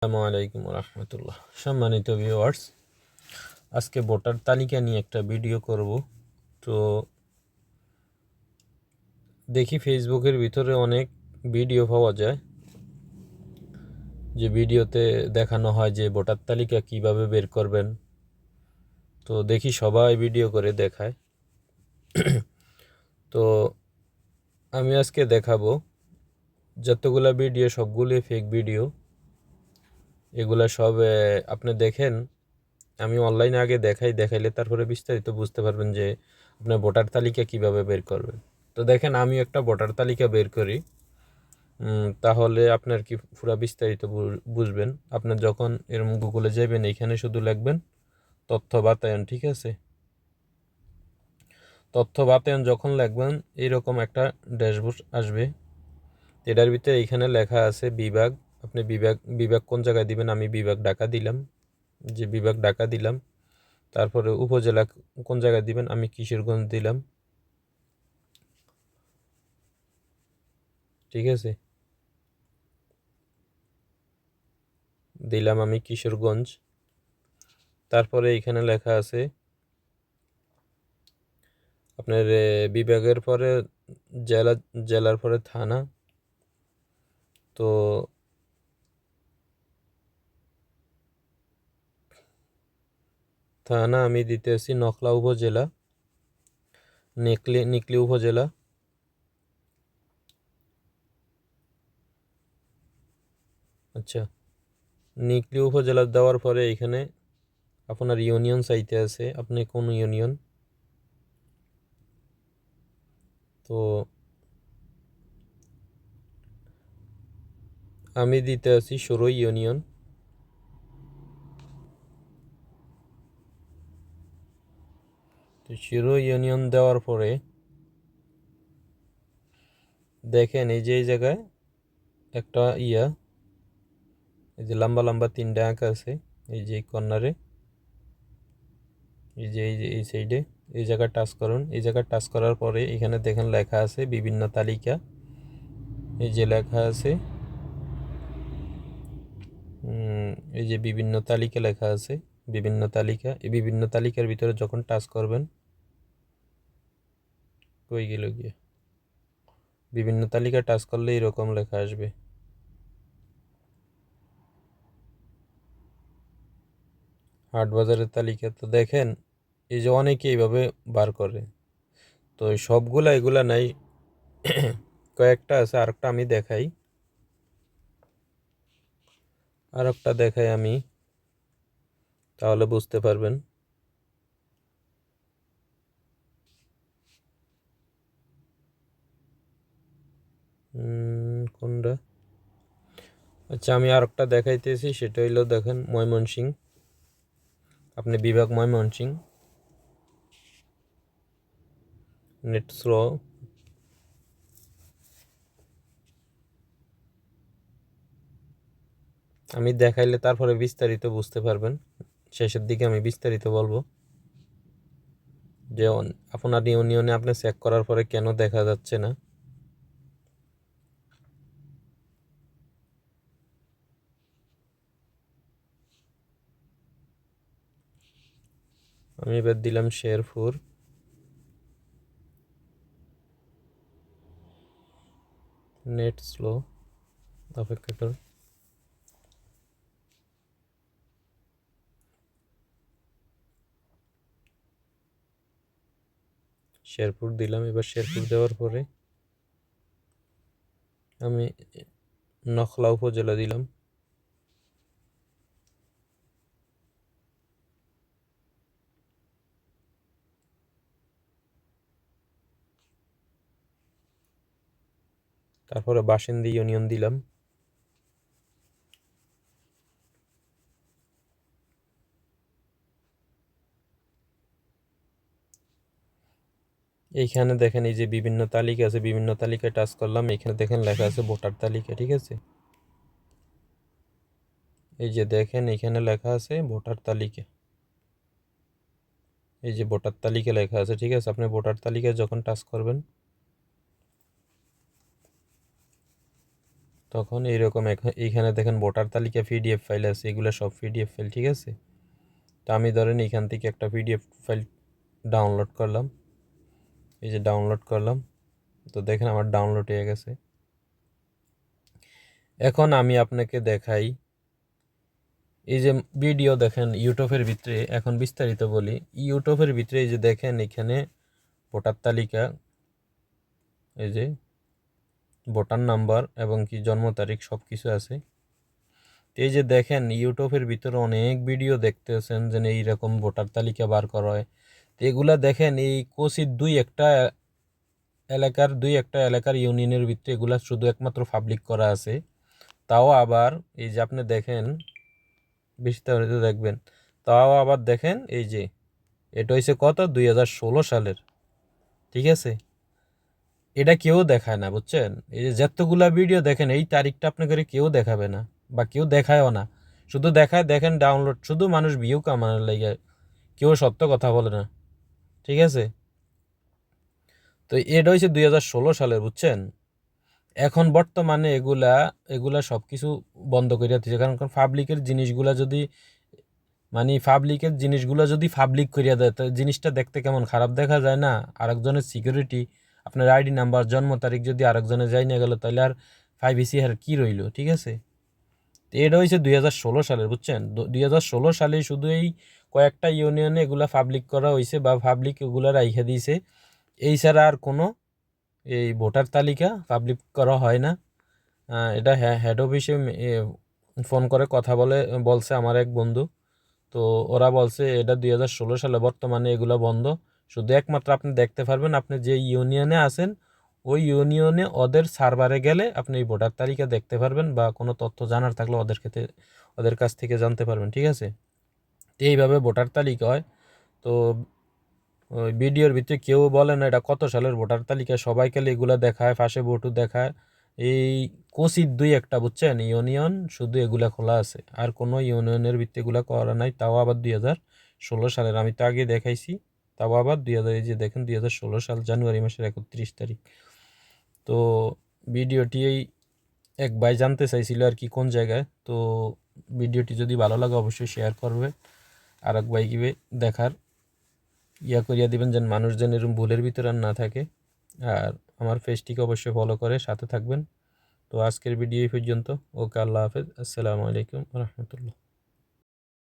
আসসালামু আলাইকুম রহমতুল্লাহ। সম্মানিত ভিউয়ার্স, আজকে ভোটার তালিকা নিয়ে একটা ভিডিও করব। তো দেখি ফেসবুকের ভিতরে অনেক ভিডিও পাওয়া যায়, যে ভিডিওতে দেখানো হয় যে ভোটার তালিকা কিভাবে বের করবেন। তো দেখি সবাই ভিডিও করে দেখায়। তো আমি আজকে দেখাবো যতগুলা ভিডিও সবগুলোই ফেক ভিডিও। এগুলা সব আপনি দেখেন, আমি অনলাইনে আগে দেখাইলে তারপরে বিস্তারিত বুঝতে পারবেন যে আপনার ভোটার তালিকা কিভাবে বের করবেন। তো দেখেন, আমি একটা ভোটার তালিকা বের করি, তাহলে আপনার কি পুরো বিস্তারিত বুঝবেন। আপনার যখন এরকম গুগলে যাবেন, এখানে শুধু লিখবেন তথ্য বাতায়ন, ঠিক আছে? তথ্য বাতায়ন যখন লিখবেন, এইরকম একটা ড্যাশবোর্ড আসবে। এটার ভিতরে এখানে লেখা আছে বিভাগ। আপনি বিভাগ কোন জায়গায় দিবেন, আমি বিভাগ ঢাকা দিলাম, যে বিভাগ ঢাকা দিলাম। তারপরে উপজেলা কোন জায়গায় দিবেন, আমি কিশোরগঞ্জ দিলাম, ঠিক আছে? দিলাম আমি কিশোরগঞ্জ। তারপরে এখানে লেখা আছে আপনার বিভাগের পরে জেলা, জেলার পরে থানা। তো থানা আমি দিতেছি নকলা উপজেলা, নিকলি উপজেলা। আচ্ছা, নিকলি উপজেলা দেওয়ার পরে এখানে আপনার ইউনিয়ন চাইতে আছে, আপনি কোন ইউনিয়ন। তো আমি দিতে আছি সরই ইউনিয়ন। তো সরই ইউনিয়ন দেওয়ার পরে দেখেন, এই যে এই জায়গায় একটা এই যে লম্বা লম্বা তিনটা আঁকা আছে, এই যে কর্নারে, এই সাইডে, এই জায়গায় টাচ করুন। এই জায়গায় টাচ করার পরে এখানে দেখেন লেখা আছে বিভিন্ন তালিকা। এই যে লেখা আছে এই যে বিভিন্ন তালিকা লেখা আছে, বিভিন্ন তালিকা। এই বিভিন্ন তালিকার ভিতরে যখন টাচ করবেন, কই গেল গিয়ে, বিভিন্ন তালিকা টাচ করলে এরকম লেখা আসবে। হাট বাজারের তালিকা। তো দেখেন, এই যে অনেকে এইভাবে বার করে। তো সবগুলা এগুলা নাই, কয়েকটা আছে। আরেকটা আমি দেখাই, আরেকটা দেখাই আমি, তাহলে বুঝতে পারবেন। কোনটা? আচ্ছা, আমি আরেকটা দেখাইতেছি, সেটা হইলো দেখেন ময়মনসিংহ। আপনি বিভাগ ময়মনসিংহ, নেট স্লো। আমি দেখাইলে তারপরে বিস্তারিত বুঝতে পারবেন। শেষের দিকে আমি বিস্তারিত বলবো যে আপনার ইউনিয়নে আপনি চেক করার পরে কেন দেখা যাচ্ছে না। আমি এবার দিলাম শেরপুর, নেট স্লো, অপেক্ষা করুন। শেরপুর দিলাম। এবার শেরপুর দেওয়ার পরে আমি নখলা উপজেলা দিলাম। তারপরে বাসিন্দী ইউনিয়ন দিলাম। এইখানে দেখেন এই যে বিভিন্ন তালিকা আছে, বিভিন্ন তালিকায় টাচ করলাম। এখানে দেখেন লেখা আছে ভোটার তালিকা, ঠিক আছে? এই যে দেখেন এখানে লেখা আছে ভোটার তালিকা, এই যে ভোটার তালিকা লেখা আছে, ঠিক আছে? আপনি ভোটার তালিকায় যখন টাচ করবেন, তখন এইরকম এইখানে দেখেন ভোটার তালিকা পিডিএফ ফাইল আছে, এগুলো সব পিডিএফ ফাইল, ঠিক আছে। তো আমি ধরেন এখান থেকে একটা পিডিএফ ফাইল ডাউনলোড করলাম, এই যে ডাউনলোড করলাম, তো দেখেন আমার ডাউনলোড হয়ে গেছে। এখন আমি আপনাকে দেখাই, এই যে ভিডিও দেখেন ইউটিউবের ভিতরে, এখন বিস্তারিত বলি। ইউটিউবের ভিতরে এই যে দেখেন এখানে ভোটার তালিকা, এই যে ভোটার নাম্বার এবং কি জন্ম তারিখ সব কিছু আছে। এই যে দেখেন ইউটিউবের ভিতরে অনেক ভিডিও দেখতেছেন যে এইরকম ভোটার তালিকা বার করা হয়। তো এগুলা দেখেন এই কোচির দুই একটা এলাকার ইউনিয়নের ভিতরে এগুলা শুধু একমাত্র পাবলিক করা আছে। তাও আবার এই যে আপনি দেখেন বিস্তারিত দেখবেন, তাও আবার দেখেন এই যে এটা হয়েছে কত 2016 সালের, ঠিক আছে। এটা কেউ দেখায় না, বুঝছেন। এই যে যতগুলা ভিডিও দেখেন এই তারিখটা আপনাকে কেউ দেখাবে না বা কেউ দেখায়ও না, শুধু দেখায় দেখেন ডাউনলোড, শুধু মানুষ ভিউ কামানোর লাগে, কেউ সত্য কথা বলে না, ঠিক আছে। তো এটা হয়েছে 2016 সালের, বুঝছেন। এখন বর্তমানে এগুলা এগুলা সব কিছু বন্ধ করে দিচ্ছে, কারণ পাবলিকের জিনিসগুলা যদি পাবলিক করিয়া দেয়, তো জিনিসটা দেখতে কেমন খারাপ দেখা যায় না। আরেকজনের সিকিউরিটি, আপনার আইডি নাম্বার জন্ম তারিখ যদি আরেকজনের যাই না গেল, তাহলে আর প্রাইভেসি আর কি রইল, ঠিক আছে। তো এটা হয়েছে 2016 সালের, বুঝছেন। 2016 সালে শুধু এই কয়েকটা ইউনিয়নে এগুলা পাবলিক করা হয়েছে বা পাবলিক এগুলা রাইখা দিয়েছে, এই ছাড়া আর কোনো এই ভোটার তালিকা পাবলিক করা হয় না। এটা হেড অফিসে ফোন করে কথা বলছে আমার এক বন্ধু। তো ওরা বলছে এটা 2016 সালে, বর্তমানে এগুলো বন্ধ। শুধু একমাত্র আপনি দেখতে পারবেন আপনি যে ইউনিয়নে আছেন, ওই ইউনিয়নে ওদের সার্ভারে গেলে আপনি এই ভোটার তালিকা দেখতে পারবেন, বা কোনো তথ্য জানার থাকলে ওদের কাছ থেকে জানতে পারবেন, ঠিক আছে। তো এইভাবে ভোটার তালিকা হয়। তো ওই ভিডিওর ভিতরে কেউ বলে না এটা কত সালের ভোটার তালিকা, সবাই খালি এগুলো দেখায়, ফাঁসে ভোটও দেখায়। এই কোচির দুই একটা, বুঝছেন, ইউনিয়ন শুধু এগুলা খোলা আছে, আর কোনো ইউনিয়নের ভিত্তি এগুলা করা নাই। তাও আবার 2016 সালের, আমি তো আগে দেখাইছি। তাও আবার 2000, এই যে দেখেন 2016 সাল জানুয়ারি মাসের 31 তারিখ। তো ভিডিওটি এই এক ভাই জানতে চাইছিল আর কি কোন জায়গায়। তো ভিডিওটি যদি ভালো লাগে অবশ্যই শেয়ার করবে, আর এক ভাই কিবে দেখার করিয়া দিবেন, যেন মানুষ যেন এরকম ভুলের ভিতরে আর না থাকে। আর আমার পেজটিকে অবশ্যই ফলো করে সাথে থাকবেন। তো আজকের ভিডিও এই পর্যন্ত। ওকে, আল্লাহ হাফেজ, আসসালামু আলাইকুম রহমতুল্লাহ।